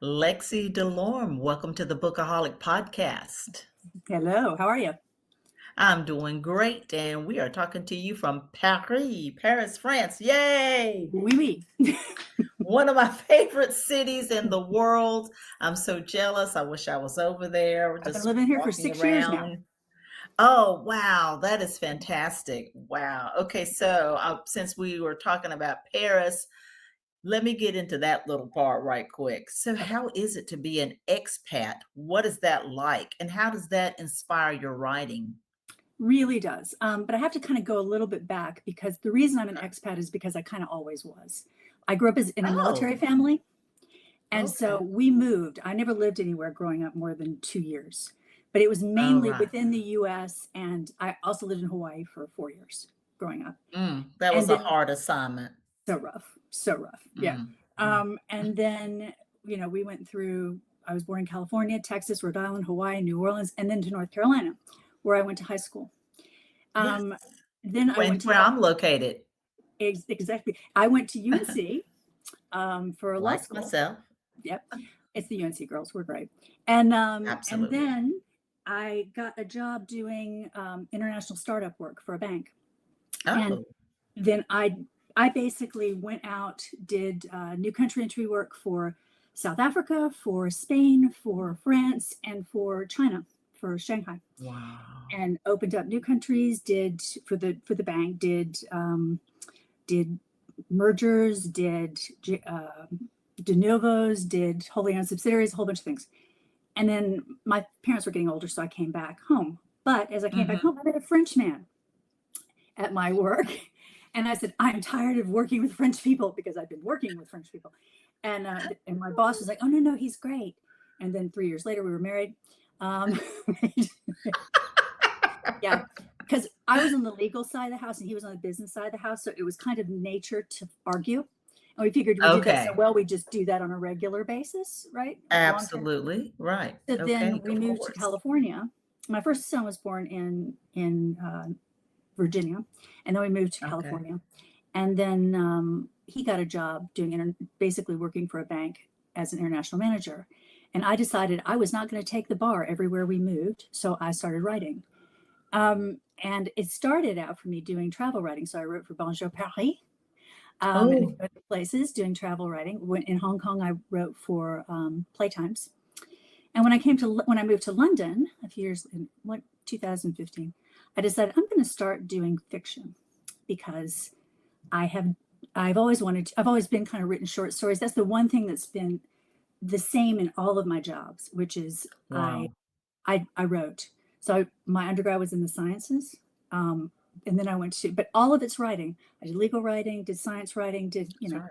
Lexy Delorme. Welcome to the Bookaholic Podcast. Hello, how are you? I'm doing great, and we are talking to you from Paris, France. Yay! Oui, oui. One of my favorite cities in the world. I'm so jealous. I wish I was over there, I've been just living here for walking 6 years now. around. Oh, wow. That is fantastic. Wow. Okay, so since we were talking about Paris, let me get into that little part right quick. So, how is it to be an expat? What is that like? And how does that inspire your writing? Really does. But I have to kind of go a little bit back because the reason I'm an expat is because I kind of always was. I grew up in a military Oh, family, and so okay. we moved. I never lived anywhere growing up more than 2 years, but it was All mainly right. within the US, and I also lived in Hawaii for 4 years growing up. That And was a then hard assignment. so rough, so rough. Yeah. Mm, mm. And then, we went through, I was born in California, Texas, Rhode Island, Hawaii, New Orleans, and then to North Carolina, where I went to high school. Yes. Um, then I When went to, where I'm located, exactly, I went to UNC for law like school. myself. Yep. It's the UNC girls. We're great. And Absolutely. then I got a job doing international startup work for a bank. And Oh, then I basically went out, did new country entry work for South Africa, for Spain, for France, and for China, for Shanghai, wow. and opened up new countries. Did for the bank, did mergers, did de novos, did wholly owned subsidiaries, a whole bunch of things. And then my parents were getting older, so I came back home. But as I came back Mhm. home, I met a French man at my work. And I said, I'm tired of working with French people because I've been working with French people. And my boss was like, oh, no, he's great. And then 3 years later, we were married. Um, yeah, because I was on the legal side of the house and he was on the business side of the house. So it was kind of nature to argue. And we figured we did that so Okay. well, we just do that on a regular basis, right? Long term. Absolutely. Right. So Okay, then we of moved to course. California. My first son was born in Virginia, and then we moved to Okay. California. And then he got a job doing basically working for a bank as an international manager. And I decided I was not going to take the bar everywhere we moved, so I started writing. And it started out for me doing travel writing. So I wrote for Bonjour Paris, and Oh, other places doing travel writing. In Hong Kong, I wrote for Playtimes. And when I moved to London a few years in 2015, I decided I'm going to start doing fiction because I've always been kind of written short stories. That's the one thing that's been the same in all of my jobs, which is wow. I wrote. So my undergrad was in the sciences. And then I went but all of it's writing. I did legal writing, did science writing, That's right.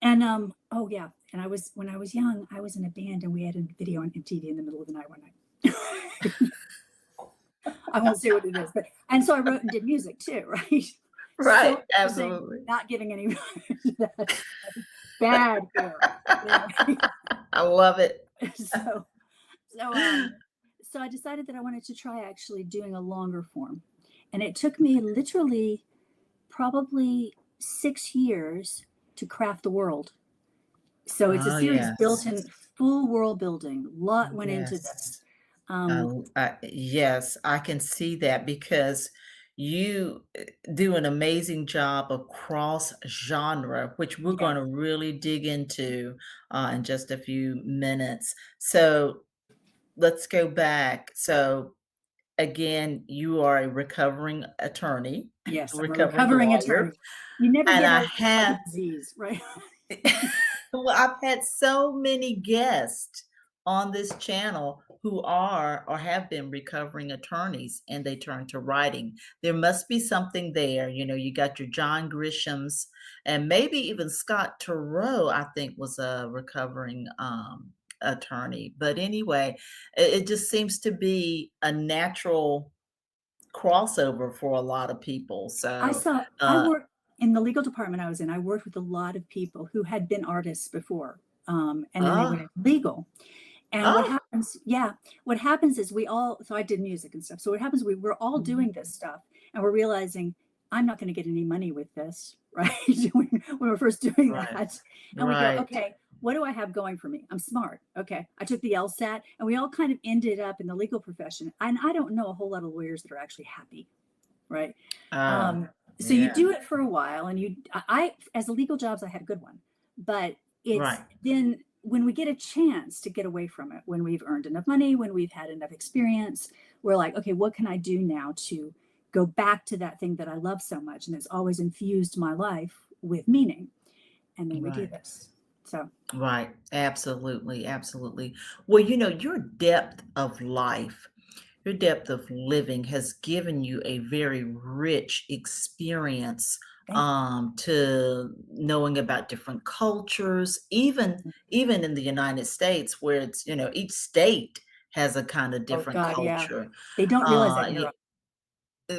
and oh yeah. And when I was young, I was in a band and we had a video on MTV in the middle of the night one night. I won't say what it is, and so I wrote and did music too, right? Right, So embarrassing, absolutely. not giving any that's bad feeling. Anyway, I love it. so so so I decided that I wanted to try actually doing a longer form. And it took me literally probably 6 years to craft the world. So it's a Oh, series built yes. in full world building. A lot went into Yes. this. Um, Yes, I can see that because you do an amazing job across genre, which we're yeah, going to really dig into in just a few minutes. So let's go back. So again, you are a recovering attorney, yes, I'm a recovering recovering lawyer, attorney. You never and get I out of it like a have disease, right? well, I've had so many guests on this channel who are or have been recovering attorneys and they turn to writing. There must be something there. You got your John Grishams and maybe even Scott Turow, I think, was a recovering attorney. But anyway, it just seems to be a natural crossover for a lot of people. So, I uh, worked in the legal department I was in. I worked with a lot of people who had been artists before, and then they went oh, into legal. And oh, what happens is so I did music and stuff. So what happens, we're all mhm, doing this stuff and we're realizing I'm not going to get any money with this, right? When we're first doing right, that. And we go, right. okay, what do I have going for me? I'm smart. Okay. I took the LSAT, and we all kind of ended up in the legal profession. And I don't know a whole lot of lawyers that are actually happy, right? Uh, So you yeah, do it for a while, and as a legal jobs, I had a good one, but it's right, then when we get a chance to get away from it, when we've earned enough money, when we've had enough experience, we're like, okay, what can I do now to go back to that thing that I love so much and that's always infused my life with meaning? And then we do right. this. So Right. Absolutely. Absolutely. Well, your depth of life, your depth of living has given you a very rich experience thank you. to knowing about different cultures, even in the United States where each state has a kind of Oh different God, yeah. culture. They don't realize that in Yeah, Europe.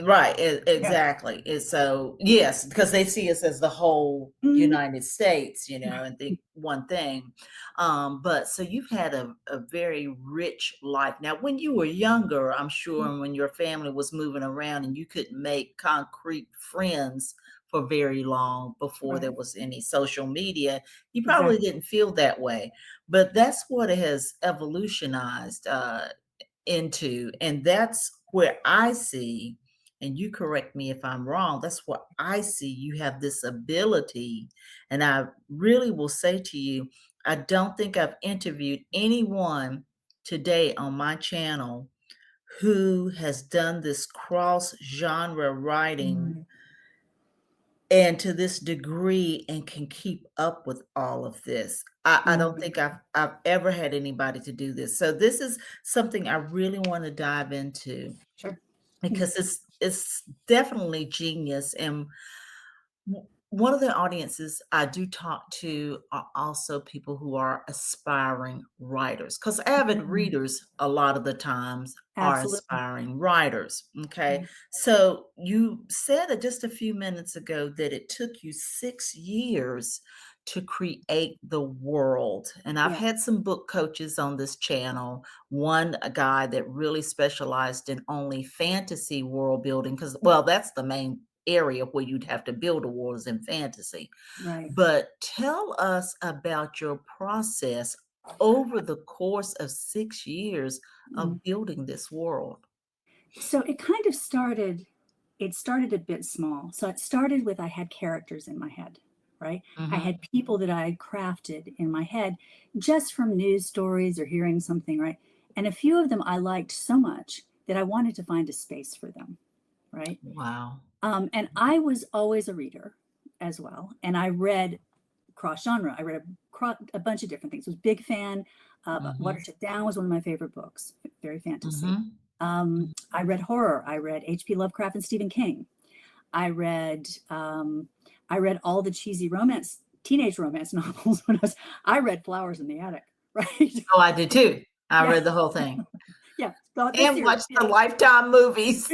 right, Yeah. exactly. And so, yes, because they see us as the whole Mhm. United States, and think one thing. But so you've had a very rich life. Now, when you were younger, I'm sure, and when your family was moving around and you couldn't make concrete friends for very long before there Right. was any social media, you probably Exactly. didn't feel that way. But that's what it has evolutionized into. And that's where I see, and you correct me if I'm wrong, that's what I see. You have this ability. And I really will say to you, I don't think I've interviewed anyone today on my channel who has done this cross genre writing Mm. and to this degree and can keep up with all of this. I don't Mm. think I've ever had anybody to do this. So this is something I really want to dive into Sure. Mm. because it's definitely genius. And one of the audiences I do talk to are also people who are aspiring writers, because avid Mm. readers a lot of the times are Absolutely. aspiring writers. Okay. Right. So you said it just a few minutes ago that it took you 6 years to create the world. And I've Yeah. had some book coaches on this channel. One, a guy that really specialized in only fantasy world building, because, well, that's the main area where you'd have to build a world is in fantasy. Right. But tell us about your process over the course of 6 years Mm. of building this world. So it started a bit small. So it started with I had characters in my head, right? I Mhm. had people that I had crafted in my head just from news stories or hearing something, right? And a few of them I liked so much that I wanted to find a space for them, right? Wow. And I was always a reader as well. And I read cross genre. I read a bunch of different things. I was a big fan. Mhm. Watership Down was one of my favorite books, very fantasy. Mhm. I read horror. I read H.P. Lovecraft and Stephen King. I read I read all the cheesy teenage romance novels when I read Flowers in the Attic, right? Oh, I did too. I Yeah, read the whole thing yeah. The and series, watched yeah. the Lifetime movies.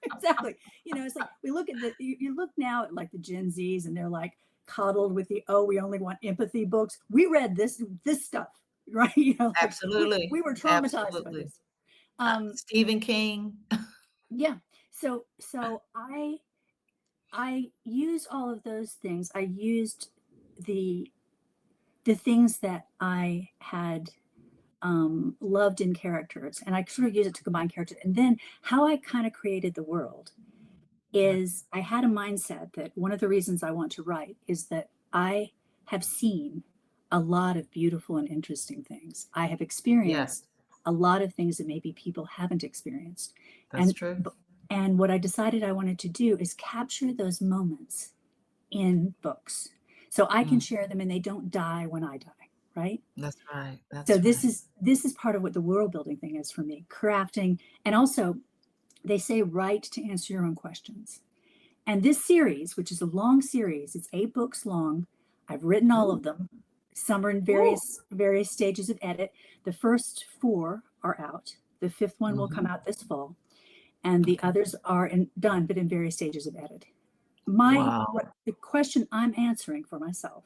Exactly. It's like we look at you look now at like the Gen Zs and they're like coddled with the oh we only want empathy books. We read this stuff, right? Like Absolutely. we were traumatized by Absolutely. this. Um, Stephen King. yeah. So I used all of those things. I used the the things that I had loved in characters, and I sort of used it to combine characters. And then how I kind of created the world is I had a mindset that one of the reasons I want to write is that I have seen a lot of beautiful and interesting things. I have Yes, experienced a lot of things that maybe people haven't experienced. that's And true. and what I decided I wanted to do is capture those moments in books so I can Mm, share them and they don't die when I die, right? that's right. So That's this right. is this is part of what the world building thing is for me, crafting. And also they say write to answer your own questions. And this series, which is a long series, it's 8 books long. I've written all of Ooh, them. Some are in ooh. various stages of edit. The first 4 are out. The 5th one will come Mhm. out this fall, and the Okay. others are done, but in various stages of edit. My Wow. what the question I'm answering for myself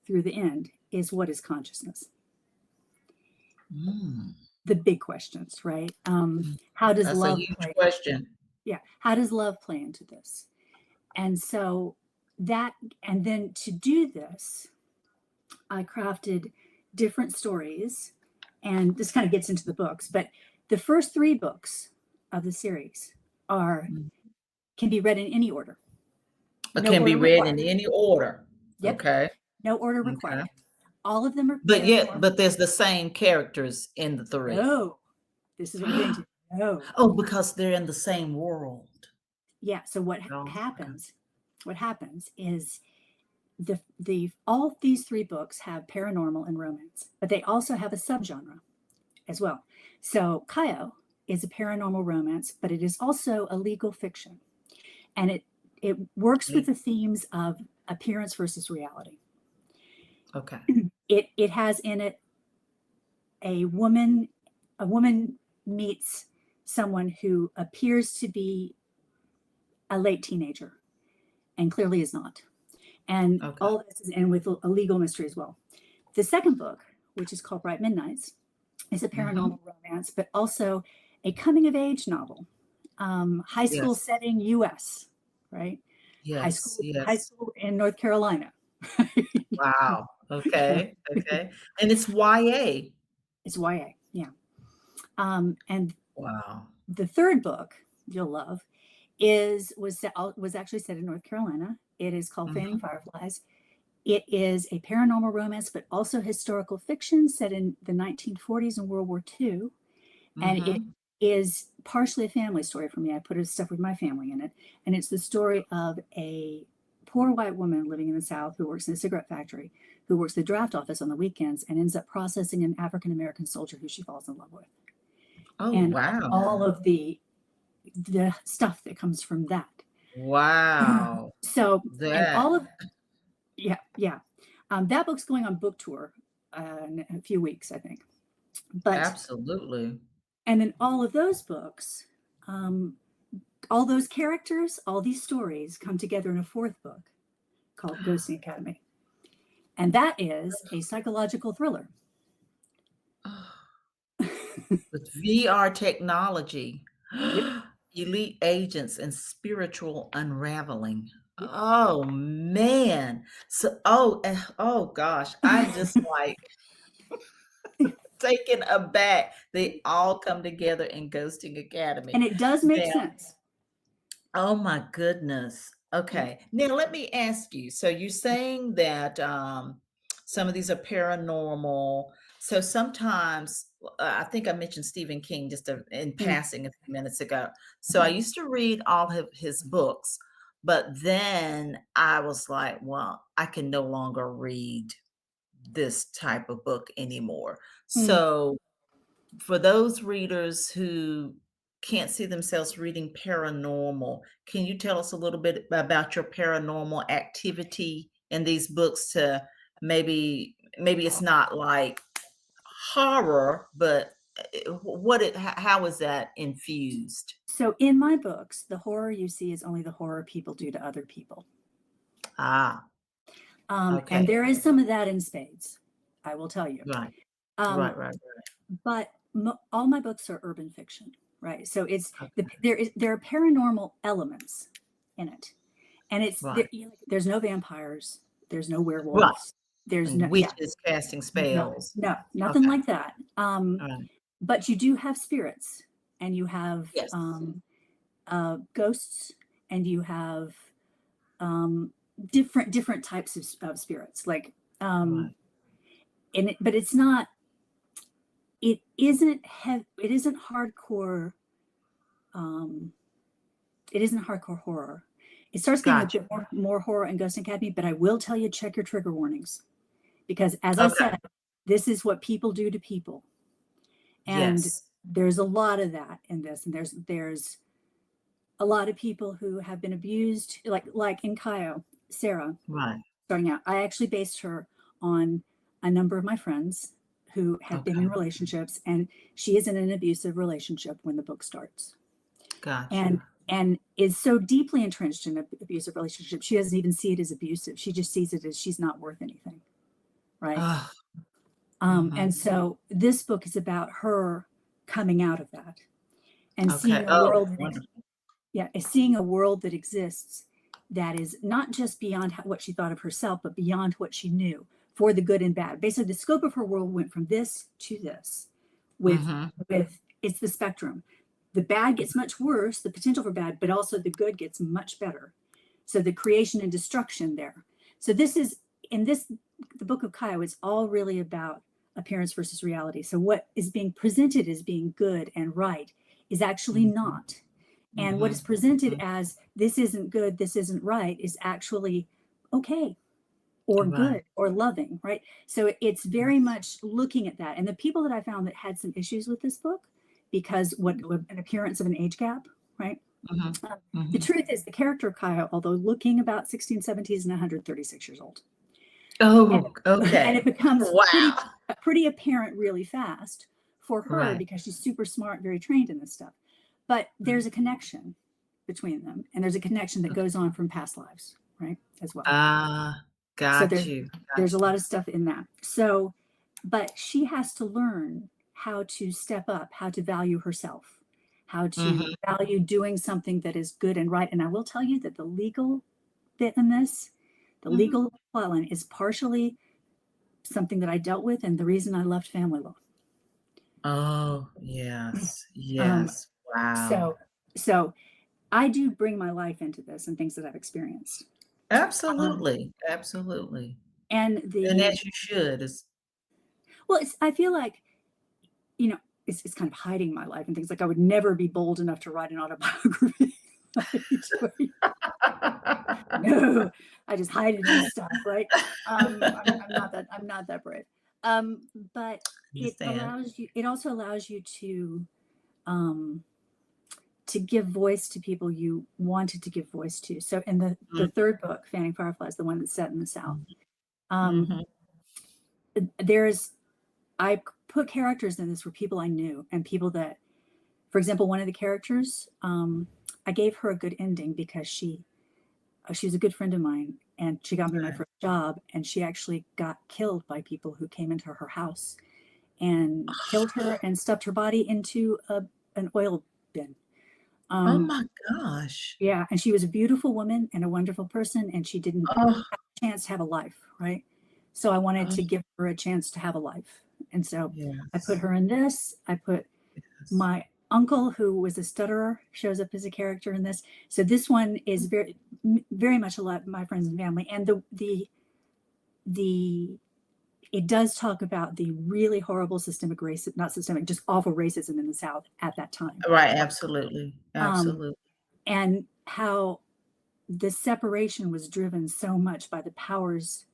through the end is what is consciousness? Mm. The big questions, right? Mm. How does That's a love huge play? question. Yeah, how does love play into this? And so that, and then to do this, I crafted different stories, and this kind of gets into the books, but the first 3 books of the series Mm. can be read in any order. It No can be order read in required. any order. Yep, Okay. no order Okay. required. All of them are But paranormal. there's the same characters in the 3. No, this is what we're getting to. No. Oh, because they're in the same world. Yeah, so Oh, okay. what happens is all these 3 books have paranormal and romance, but they also have a subgenre as well. So Kaio is a paranormal romance, but it is also a legal fiction. And it works with the themes of appearance versus reality. Okay. It has in it a woman meets someone who appears to be a late teenager and clearly is not. And Okay. all of this is in with a legal mystery as well. The second book, which is called Bright Midnights, is a paranormal romance, but also a coming of age novel. High school Yes. setting US, right? Yes. High Yes. school in North Carolina. Wow. Okay. Okay. And it's YA. It's YA, yeah. And Wow. the third book you'll love was actually set in North Carolina. It is called Fanning Fireflies. It is a paranormal romance, but also historical fiction set in the 1940s and World War II. And it is partially a family story for me. I put stuff with my family in it. And it's the story of a poor white woman living in the South who works in a cigarette factory, who works the draft office on the weekends and ends up processing an African-American soldier who she falls in love with. Oh, And wow. all of the stuff that comes from that. Wow. So, and That all of, yeah. That book's going on book tour in a few weeks, I think. But, absolutely. and then all of those books, all those characters, all these stories come together in a 4th book called Ghosting Academy. And that is a psychological thriller. With VR technology, Yep. elite agents and spiritual unraveling. Yep. Oh man. So oh gosh, I'm just like taken aback. They all come together in Ghosting Academy. And it does make Now, sense. oh my goodness. Yeah. Okay. Now let me ask you. So you're saying that some of these are paranormal. So sometimes I think I mentioned Stephen King just in Mm. passing a few minutes ago. So I used to read all of his books, but then I was like, well, I can no longer read this type of book anymore. Mm. So for those readers who can't see themselves reading paranormal, can you tell us a little bit about your paranormal activity in these books to maybe it's not like horror, but how is that infused? So in my books, the horror you see is only the horror people do to other people. Ah, And okay. there is some of that in spades, I will tell you. Right. Um, Right. but all my books are urban fiction, right? So it's Okay. there are paranormal elements in it, and Right. there's no vampires, there's no Right. werewolves, there's And witches casting spells. nothing Okay. like that. All right. But you do have spirits, and you have Yes. ghosts, and you have different types of spirits, like Right. but it's not. It isn't hardcore. It isn't hardcore horror. It starts getting a Gotcha. bit more horror in Ghost Academy, but I will tell you, check your trigger warnings, because as I Okay. said, this is what people do to people, and Yes. there's a lot of that in this, and there's a lot of people who have been abused, like in Kaio, Sarah, Right. starting out. I actually based her on a number of my friends who had been in Okay. relationships, and she is in an abusive relationship when the book starts, and Gotcha. is so deeply entrenched in an abusive relationship, she doesn't even see it as abusive. She just sees it as she's not worth anything, right? Ah, And so this book is about her coming out of that and okay. seeing a Oh, world wonderful. seeing a world that exists that is not just beyond what she thought of herself, but beyond what she knew, for the good and bad. Basically, the scope of her world went from this to this with it's the spectrum. The bad gets much worse, the potential for bad, but also the good gets much better. So the creation and destruction there. So this is, in this, the book of Kaio, it's all really about appearance versus reality. So what is being presented as being good and right is actually not. And what is presented as this isn't good, this isn't right, is actually okay or good or loving, right? So it's very much looking at that. And the people that I found that had some issues with this book, because what an appearance of an age gap, right? The truth is the character of Kaio, although looking about 16, 17, is 136 years old. Oh, okay. And it becomes pretty apparent really fast for her because she's super smart, very trained in this stuff. But there's a connection between them, and there's a connection that goes on from past lives, right, as well. Got so you. There's a lot of stuff in that. So, but she has to learn how to step up, how to value herself, how to value doing something that is good and right. And I will tell you that the legal bit in this, the legal plotline, is partially something that I dealt with, and the reason I left family law. Oh, yes. Yes. Wow. So I do bring my life into this and things that I've experienced. Absolutely. Absolutely. And as you should. Well, I feel like, you know, it's kind of hiding my life and things. Like I would never be bold enough to write an autobiography. No, I just hide it and stuff, right? I'm not that brave. But it also allows you to give voice to people you wanted to give voice to. So in the third book, Fanning Fireflies, the one that's set in the South, I put characters in this where people I knew and people that, for example, one of the characters, I gave her a good ending because she was a good friend of mine, and she got me my first job, and she actually got killed by people who came into her house and killed her and stuffed her body into an oil bin. Oh my gosh. Yeah, and she was a beautiful woman and a wonderful person, and she didn't have a chance to have a life, right? So I wanted to give her a chance to have a life. And so I put her in this. I put my uncle, who was a stutterer, shows up as a character in this. So this one is very, very much a lot of my friends and family. And it does talk about the really horrible systemic racism, not systemic, just awful racism in the South at that time. Right. Absolutely. Absolutely. And how the separation was driven so much by the powers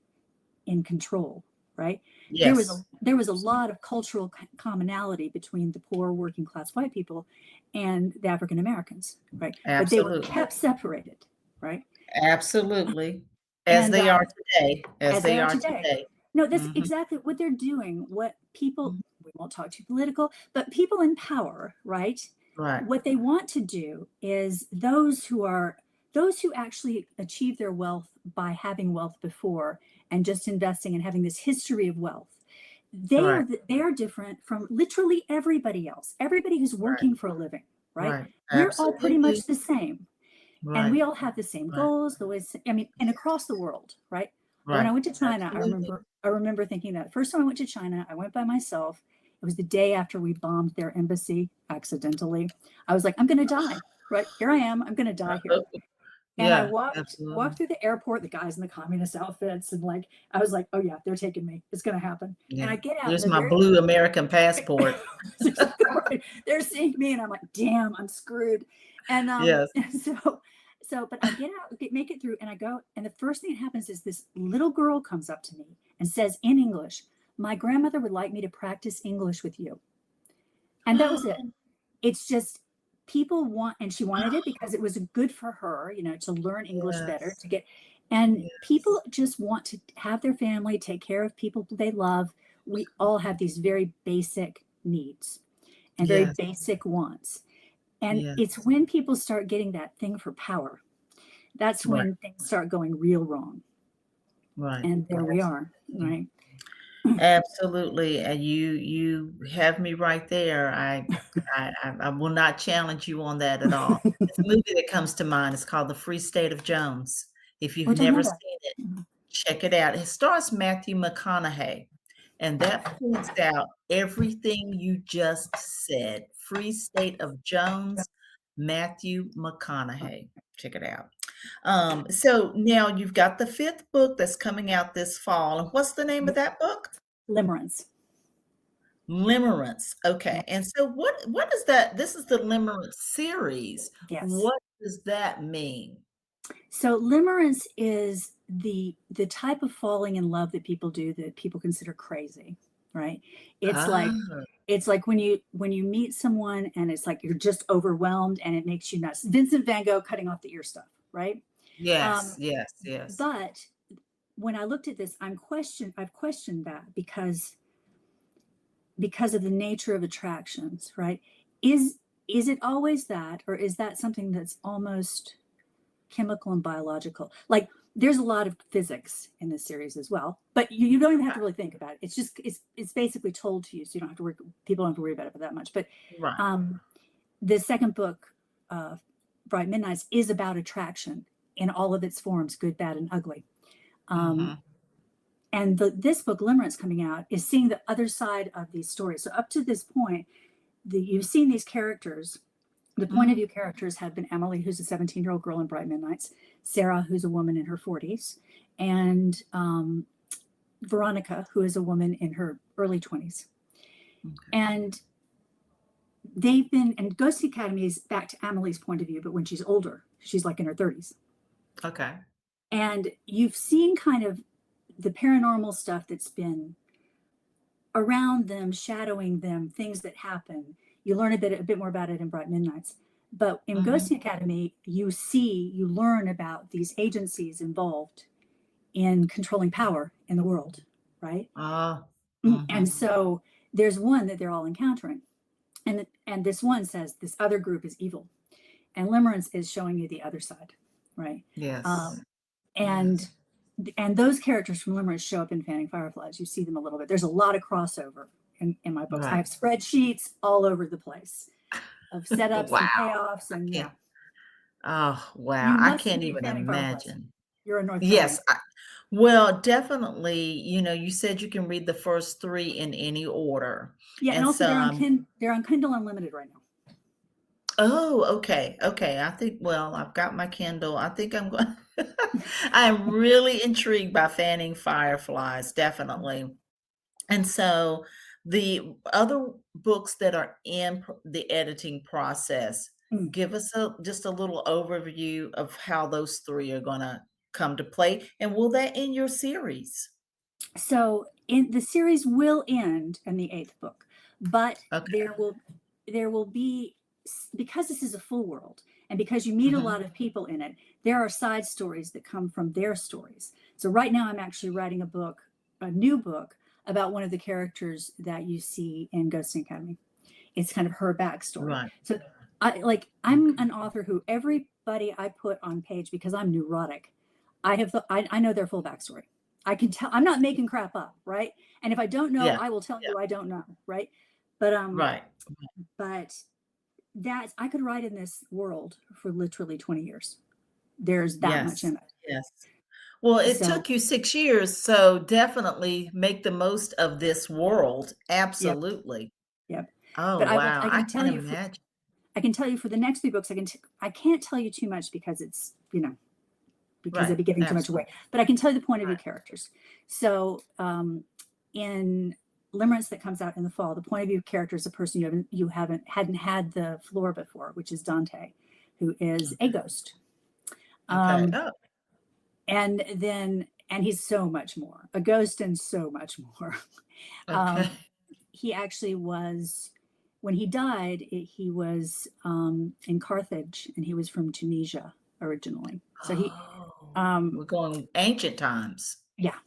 in control, right? Yes. There was a lot of cultural commonality between the poor working class white people and the African Americans, right? Absolutely. But they were kept separated, right? Absolutely. As they are today. As they are today. No, that's exactly what they're doing. What people, we won't talk too political, but people in power, right? Right. What they want to do is those who actually achieve their wealth by having wealth before and just investing and having this history of wealth. They are different from literally everybody else. Everybody who's working for a living, right? We're all pretty much the same. Right. And we all have the same goals, and across the world, right? When I went to China, I remember thinking that first time I went to China, I went by myself. It was the day after we bombed their embassy accidentally. I was like, I'm going to die, right? Here I am. I'm going to die here. And I walked through the airport, the guys in the communist outfits, and I was like, oh yeah, they're taking me. It's going to happen. Yeah. And I get out. There's my blue American passport. They're seeing me, and I'm like, damn, I'm screwed. And so, but I get out, make it through, and I go, and the first thing that happens is this little girl comes up to me and says in English, my grandmother would like me to practice English with you. And that was it. It's just people want, and she wanted it because it was good for her, to learn English better, to get, and people just want to have their family, take care of people they love. We all have these very basic needs and very basic wants. And it's when people start getting that thing for power, that's when things start going real wrong. Right. And there we are, right? Absolutely. And you have me right there. I will not challenge you on that at all. It's a movie that comes to mind. It's called The Free State of Jones. If you've never seen it, check it out. It stars Matthew McConaughey, and that points out everything you just said. Free State of Jones, Matthew McConaughey. Check it out. So now you've got the fifth book that's coming out this fall. And what's the name of that book? Limerence. Limerence. Yeah. Okay. And so what is that? This is the Limerence series. Yes. What does that mean? So limerence is the type of falling in love that people do that people consider crazy, right? It's like Ah, it's like when you meet someone and it's like you're just overwhelmed and it makes you nuts. Vincent van Gogh cutting off the ear stuff, right? yes, Um, yes, yes. but when I looked at this, I've questioned that because of the nature of attractions, right? Is it always that, or is that something that's almost chemical and biological? Like there's a lot of physics in this series as well, but you don't even have to really think about it. It's just it's basically told to you, so you don't have to worry. People don't have to worry about it that much. But Right. The second book, Bright Midnights, is about attraction in all of its forms, good, bad, and ugly. Mhm. And this book, Limerence, coming out, is seeing the other side of these stories. So up to this point, you've seen these characters. The point of Mhm. view characters have been Emily, who's a 17-year-old girl in Bright Midnights, Sarah, who's a woman in her 40s, and Veronica, who is a woman in her early 20s. Okay. And Ghost Academy is back to Emily's point of view, but when she's older, she's like in her 30s. Okay. And you've seen kind of the paranormal stuff that's been around them, shadowing them, things that happen. You learn a bit more about it in Bright Midnights. But in Mhm. Ghosting Academy, you learn about these agencies involved in controlling power in the world, right? Ah. And Mhm. so there's one that they're all encountering. And this one says this other group is evil. And Limerence is showing you the other side, right? Yes. Um, and Yes. and those characters from Limerence show up in Fanning Fireflies. You see them a little bit. There's a lot of crossover in my books. I Right. have spreadsheets all over the place of setups Wow. and payoffs. I And can't yeah, oh, wow. you I must can't read even Fanning Fireflies. imagine. You're a North Yes, Carolinian. well, definitely, you said you can read the first 3 in any order, Yeah, and and also so they're on Kindle Unlimited right now. oh, okay, okay, I think well, I've got my Kindle, I think I'm going I'm really intrigued by Fanning Fireflies, definitely, and so the other books that are in the editing process, Mm. give us just a little overview of how those 3 are gonna come to play, and will that end your series? So in the series will end in the eighth book, but Okay. there will be, because this is a full world and because you meet a Mhm. lot of people in it, there are side stories that come from their stories. So right now I'm actually writing a new book about one of the characters that you see in Ghosting Academy. It's kind of her backstory. Right. So I'm Okay. an author who everybody I put on page, because I'm neurotic, I know their full backstory. I can tell. I'm not making crap up, right? And if I don't know, Yeah. I will tell Yeah. you I don't know, right? But Right. but that I could write in this world for literally 20 years. There's that much Yes. in it. Yes. Well, it So, took you 6 years, so definitely make the most of this world. yep, Absolutely. yep. Oh, But wow. I I can can tell you imagine. I can tell you for the next 3 books, I can't tell you too much because it's, because I'd Right. be giving too much away. Absolutely. But I can tell you the point of view Right. characters. So in Limerence that comes out in the fall, the point of view character is a person hadn't had the floor before, which is Dante, who is a ghost. Okay. Um, Oh, and he's so much more a ghost and so much more. okay. um, he actually was, when he died, he was in Carthage, and he was from Tunisia originally. So Oh, um, we're going ancient times. yeah,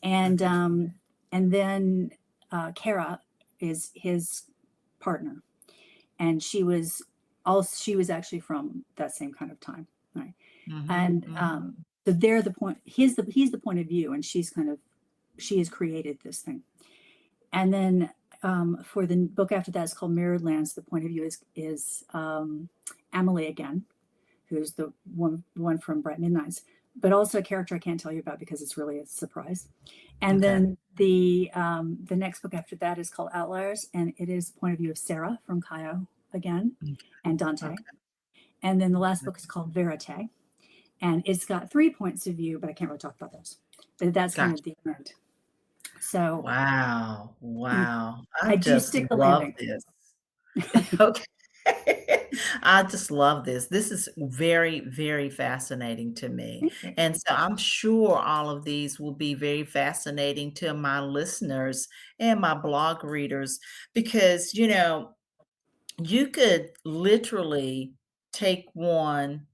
and Okay. then Kara is his partner, and she was actually from that same kind of time, right? Mhm. And Mhm. so they're the point. He's the point of view, and she has created this thing. And then for the book after that, it's called Mirrored Lands. The point of view is Emily again, who's the one from Bright Midnights. but also a character I can't tell you about because it's really a surprise. And Okay. then the next book after that is called Outliers, and it is the point of view of Sarah from Caio again, Mm, and Dante. okay. And then the last book is called Verite, and it's got 3 points of view, but I can't really talk about those. But that's kind Gotcha. of the end. So Wow. Wow. I I do just stick the love landing. this. Okay. I just love this. This is very, very fascinating to me. Thank you. And so I'm sure all of these will be very fascinating to my listeners and my blog readers because, you could literally take one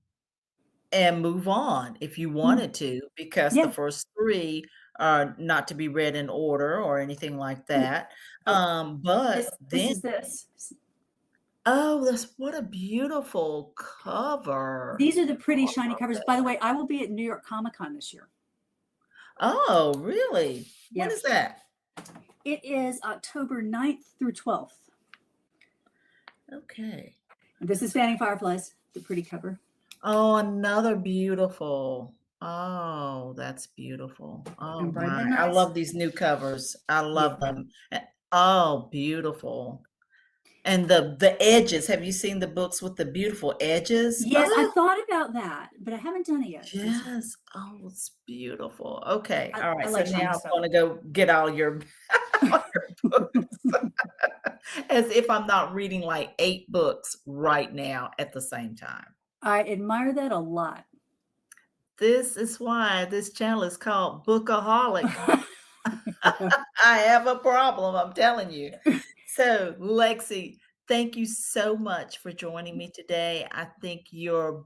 and move on if you Mm, wanted to, because the yeah. first 3 are not to be read in order or anything like Oh, that. oh, But this then is this. oh, that's what a beautiful cover. These are the Oh, pretty I shiny love covers. By the that. way, I will be at New York Comic Con this year. Oh, really? When Yep. is that? It is October 9th through 12th. Okay. And this is Fanning Fireflies, the pretty cover. Oh, another beautiful. Oh, that's beautiful. Oh And Bright my. I Midnights. love these new covers. I Yeah. love them. Oh, beautiful. And the edges. Have you seen the books with the beautiful edges? Yes, I Oh, thought about that, but I haven't done it yet. yes. Oh, it's beautiful. Okay. All I right. So like shiny now I'm stuff. going to go get all your, all your books. As if I'm not reading like 8 books right now at the same time. I admire that a lot. This is why this channel is called Bookaholic. I have a problem, I'm telling you. So, Lexi, thank you so much for joining me today. I think your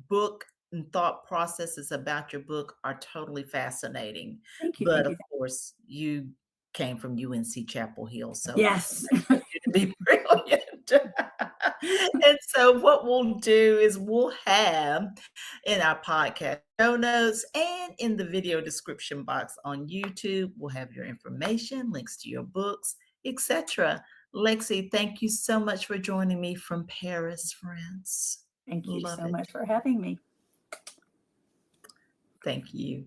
book and thought processes about your book are totally fascinating. Thank you. But Thank of you. course, you came from UNC Chapel Hill, so Yes. I expect you to be brilliant. And so what we'll do is we'll have in our podcast show notes and in the video description box on YouTube, we'll have your information, links to your books, etc. Lexi, thank you so much for joining me from Paris, France. Thank you Love so it. much for having me. Thank you.